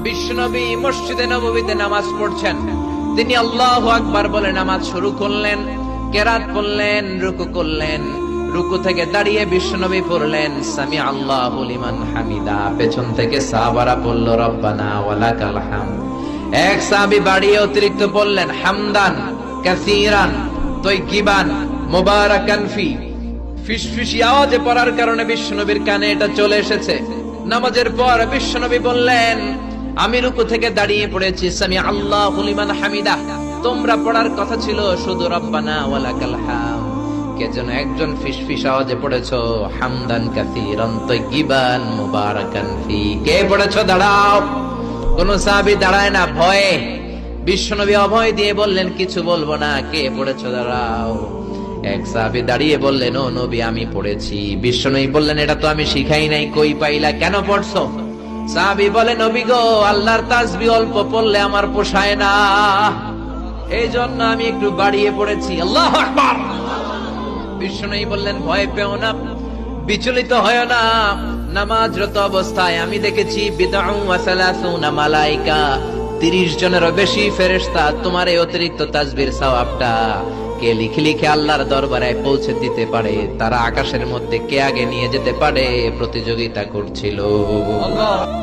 বিশ্বনবী মসজিদে নববীতে নামাজ পড়ছেন। তিনি আল্লাহু আকবার বলে নামাজ শুরু করলেন, কেরাত পড়লেন, রুকু করলেন। রুকু থেকে দাঁড়িয়ে বিশ্বনবী পড়লেন সামি আল্লাহু লিমান হামিদা। পেছন থেকে সাহাবারা পড়ল রব্বানা ওয়ালাকাল হামদ। এক সাহাবী বাড়িয়ে অতিরিক্ত পড়লেন হামদান কাসীরান তাইয়িবান মুবারাকান ফি। ফিসফিসি আওয়াজে পড়ার কারণে বিশ্বনবীর কানে এটা চলে এসেছে। নামাজের পর বিশ্বনবী বললেন, আমি রুকু থেকে দাঁড়িয়ে পড়েছি সামি আল্লাহু লিমান হামিদা। তোমরা পড়ার কথা ছিল শুধু রব্বানা ওয়ালাকাল হামদ। কে যেন একজন ফিসফিস আওয়াজে পড়েছো হামদান কাসীরান তাইয়িবান মুবারাকান ফি। কে পড়েছো? দাঁড়াও। কোন সাহাবী দাঁড়ায় না ভয়ে। বিশ্বনবী অভয় দিয়ে বললেন, কিছু বলবো না। কে পড়েছো? দাঁড়াও। এক সাহাবী দাঁড়িয়ে বললেন, ও নবী আমি পড়েছি। বিশ্বনবী বললেন, এটা তো আমি শিখাই নাই, কই পাইলা, কেন পড়ছো? সাহাবী বলে, নবী গো, আল্লাহর তাসবিহ অল্প পড়লে আমার পোষায় না, এই জন্য আমি একটু বাড়িয়ে পড়েছি। আল্লাহু আকবার। বিশ্বনবী বললেন, ভয় পেও না, বিচলিত হয় না। নামাজরত অবস্থায় আমি দেখেছি বিদআউ ওয়া সালাসুনা মালায়েকা, 30 জনেরও বেশি ফেরেশতা তোমার এই অতিরিক্ত তাসবিহর সওয়াবটা কে লিখে লিখে আল্লাহর দরবারে পৌঁছে দিতে পারে, তারা আকাশের মধ্যে কে আগে নিয়ে যেতে পারে প্রতিযোগিতা করছিল।